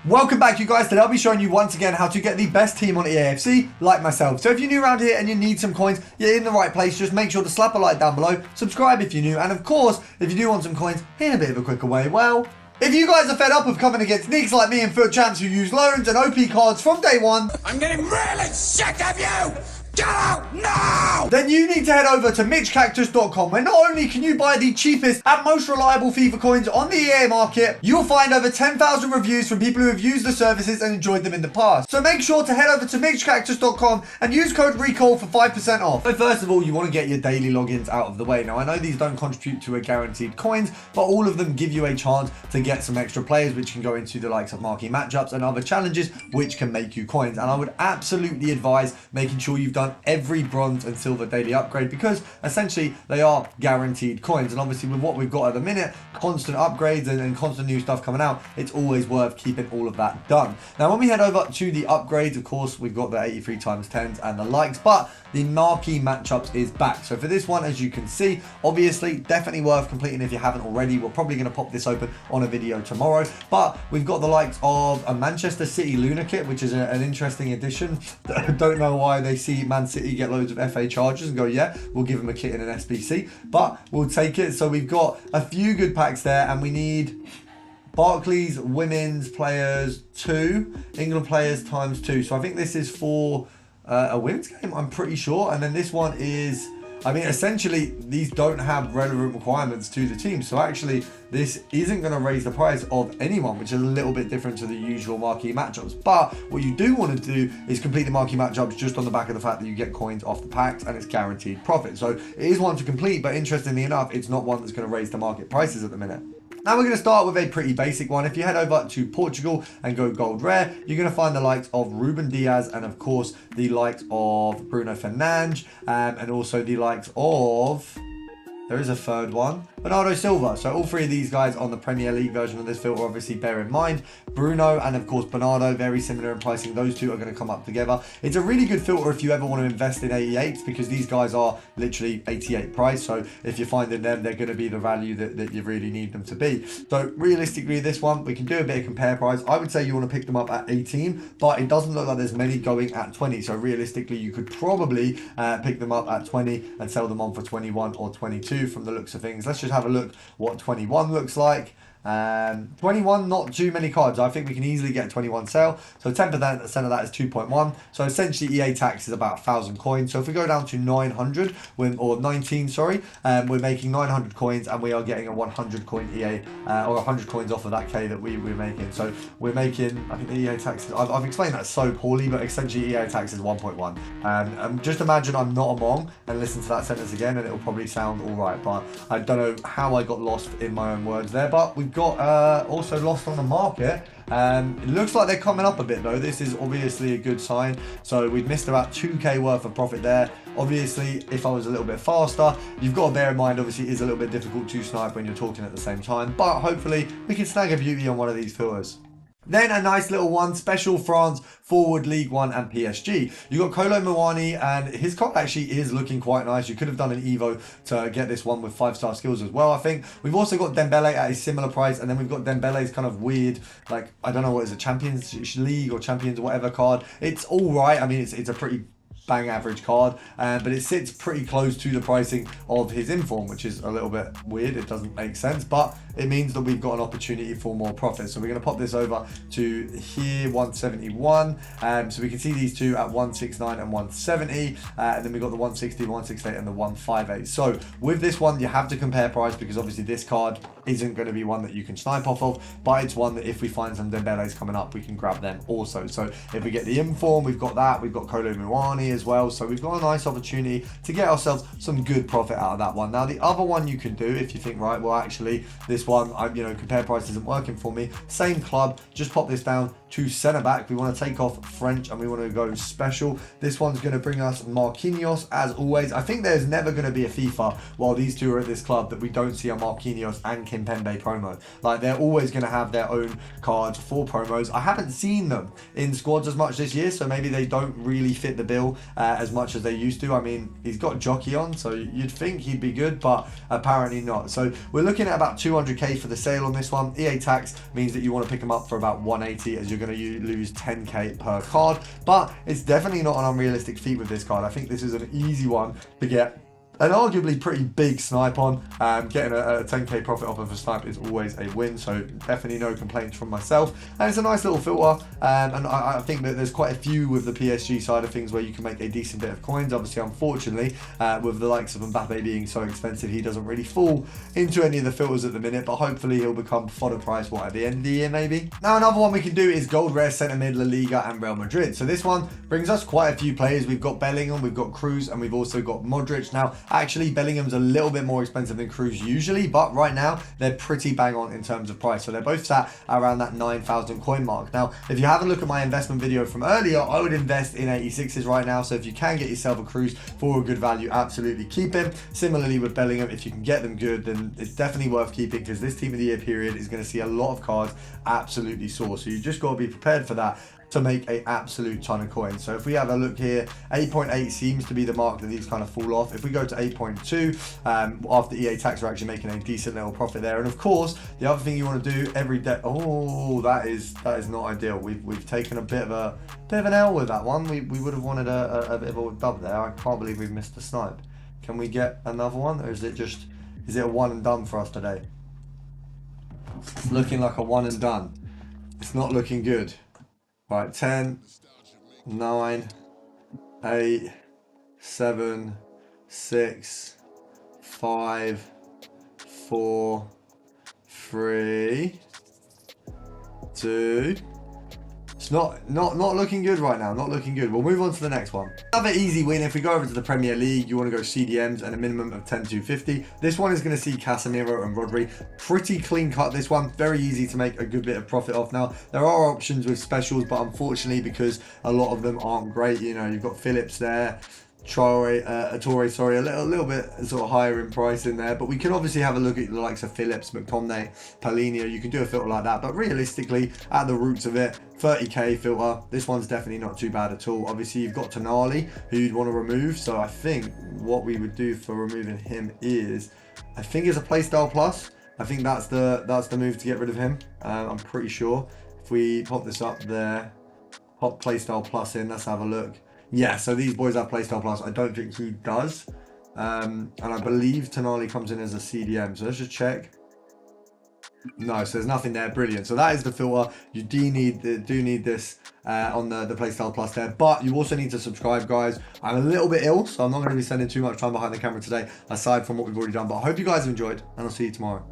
Welcome back, you guys. Today I'll be showing you once again how to get the best team on EAFC, like myself. So if you're new around here and you need some coins, you're in the right place. Just make sure to slap a like down below, subscribe if you're new, and of course, if you do want some coins, in a bit of a quicker way, well, if you guys are fed up of coming against nicks like me and foot champs who use loans and OP cards from day one, I'm getting really sick of you! Get out now! Then you need to head over to MitchCactus.com, where not only can you buy the cheapest and most reliable FIFA coins on the EA market, you'll find over 10,000 reviews from people who have used the services and enjoyed them in the past. So make sure to head over to MitchCactus.com and use code RECALL for 5% off. So first of all, you want to get your daily logins out of the way. Now I know these don't contribute to a guaranteed coins, but all of them give you a chance to get some extra players, which can go into the likes of marquee matchups and other challenges, which can make you coins. And I would absolutely advise making sure you've done every bronze and silver daily upgrade, because essentially they are guaranteed coins. And obviously with what we've got at the minute, constant upgrades and constant new stuff coming out, it's always worth keeping all of that done. Now when we head over to the upgrades, of course we've got the 83 times 10s and the likes, but the marquee matchups is back. So for this one, as you can see, obviously definitely worth completing if you haven't already. We're probably going to pop this open on a video tomorrow, but we've got the likes of a Manchester City Lunar kit, which is an interesting addition. Don't know why they see Man City get loads of FA charges and go, yeah, we'll give them a kit in an SBC, but we'll take it. So we've got a few good packs there, and we need Barclays women's players 2, England players times 2. So I think this is for a women's game, I'm pretty sure. And then this one is, I mean, essentially these don't have relevant requirements to the team, so actually this isn't going to raise the price of anyone, which is a little bit different to the usual marquee matchups. But what you do want to do is complete the marquee matchups just on the back of the fact that you get coins off the packs and it's guaranteed profit. So it is one to complete, but interestingly enough, it's not one that's going to raise the market prices at the minute. Now we're going to start with a pretty basic one. If you head over to Portugal and go gold rare, you're going to find the likes of Ruben Diaz and of course the likes of Bruno Fernandes, and also the likes of, there is a third one, Bernardo Silva. So all three of these guys on the Premier League version of this filter, obviously bear in mind, Bruno and of course Bernardo, very similar in pricing. Those two are going to come up together. It's a really good filter if you ever want to invest in 88s, because these guys are literally 88 price. So if you're finding them, they're going to be the value that you really need them to be. So realistically, this one, we can do a bit of compare price. I would say you want to pick them up at 18, but it doesn't look like there's many going at 20. So realistically, you could probably pick them up at 20 and sell them on for 21 or 22 from the looks of things. Let's just have a look what 21 looks like. 21, not too many cards. I think we can easily get a 21 sale. So 10% of that is 2.1. So essentially EA tax is about 1,000 coins. So if we go down to 900, or 19, sorry, we're making 900 coins and we are getting a 100 coin EA, or 100 coins off of that K that we're making. So we're making, I think the EA tax, I've explained that so poorly, but essentially EA tax is 1.1. And just imagine I'm not a mong and listen to that sentence again and it'll probably sound all right. But I don't know how I got lost in my own words there, but we've got also lost on the market. It looks like they're coming up a bit though. This is obviously a good sign. So we've missed about 2k worth of profit there. Obviously, if I was a little bit faster, you've got to bear in mind, obviously it is a little bit difficult to snipe when you're talking at the same time, but hopefully we can snag a beauty on one of these filters. Then a nice little one, Special France, Forward, League One and PSG. You got Kolo Muani, and his card actually is looking quite nice. You could have done an Evo to get this one with 5-star skills as well, I think. We've also got Dembele at a similar price, and then we've got Dembele's kind of weird, like, I don't know what is it, Champions League or Champions whatever card. It's all right. I mean, it's a pretty bang average card, but it sits pretty close to the pricing of his inform, which is a little bit weird. It doesn't make sense, but it means that we've got an opportunity for more profit. So we're going to pop this over to here, 171. So we can see these two at 169 and 170, and then we've got the 160, 168 and the 158. So with this one, you have to compare price, because obviously this card isn't going to be one that you can snipe off of, but it's one that if we find some Dembele's coming up, we can grab them also. So if we get the inform, we've got that, we've got Kolo Muani as well, so we've got a nice opportunity to get ourselves some good profit out of that one. Now the other one you can do, if you think, right, well actually this one, compare price isn't working for me, same club, just pop this down to centre back, we want to take off French and we want to go special. This one's going to bring us Marquinhos as always. I think there's never going to be a FIFA while these two are at this club that we don't see a Marquinhos and Kimpembe promo. Like, they're always going to have their own cards for promos. I haven't seen them in squads as much this year, so maybe they don't really fit the bill as much as they used to. I mean, he's got Jockey on, so you'd think he'd be good, but apparently not. So we're looking at about 200k for the sale on this one. EA tax means that you want to pick them up for about 180, as you're going to lose 10k per card, but it's definitely not an unrealistic feat with this card. I think this is an easy one to get an arguably pretty big snipe on. Getting a 10k profit off of a snipe is always a win, so definitely no complaints from myself. And it's a nice little filter, and I think that there's quite a few with the PSG side of things where you can make a decent bit of coins. Obviously, unfortunately, with the likes of Mbappe being so expensive, he doesn't really fall into any of the filters at the minute, but hopefully he'll become fodder price, at the end of the year maybe. Now, another one we can do is gold rare centre mid, La Liga and Real Madrid. So this one brings us quite a few players. We've got Bellingham, we've got Cruz, and we've also got Modric. Now, actually, Bellingham's a little bit more expensive than Cruz usually, but right now they're pretty bang on in terms of price. So they're both sat around that 9,000 coin mark. Now, if you have a look at my investment video from earlier, I would invest in 86s right now. So if you can get yourself a Cruz for a good value, absolutely keep him. Similarly with Bellingham, if you can get them good, then it's definitely worth keeping, because this team of the year period is going to see a lot of cards absolutely soar. So you just got to be prepared for that to make an absolute ton of coins. So if we have a look here, 8.8 seems to be the mark that these kind of fall off. If we go to 8.2, after EA tax, we're actually making a decent little profit there. And of course, the other thing you want to do every day, oh, that is not ideal. We've taken a bit of an L with that one. We would have wanted a bit of a dub there. I can't believe we've missed the snipe. Can we get another one, or is it a one and done for us today? It's looking like a one and done. It's not looking good. Right, 10, 9, 8, 7, 6, 5, 4, 3, 2. It's not looking good right now, not looking good. We'll move on to the next one. Another easy win. If we go over to the Premier League, you want to go CDMs and a minimum of 10,250. This one is going to see Casemiro and Rodri. Pretty clean cut, this one. Very easy to make a good bit of profit off. Now, there are options with specials, but unfortunately, because a lot of them aren't great, you know, you've got Phillips there, Torre, sorry, a little bit sort of higher in price in there, but we can obviously have a look at the likes of Phillips, McTominay, Paulinho. You can do a filter like that, but realistically, at the roots of it, 30k filter, this one's definitely not too bad at all. Obviously, you've got Tonali, who you'd want to remove, so I think what we would do for removing him is, I think it's a playstyle plus. I think that's the move to get rid of him. I'm pretty sure. If we pop this up there, pop playstyle plus in, let's have a look. Yeah, so these boys have playstyle plus. I don't think he does. And I believe Tonali comes in as a CDM. So let's just check. No, so there's nothing there. Brilliant. So that is the filter. You do need this on the playstyle plus there. But you also need to subscribe, guys. I'm a little bit ill, so I'm not going to be spending too much time behind the camera today, aside from what we've already done. But I hope you guys have enjoyed, and I'll see you tomorrow.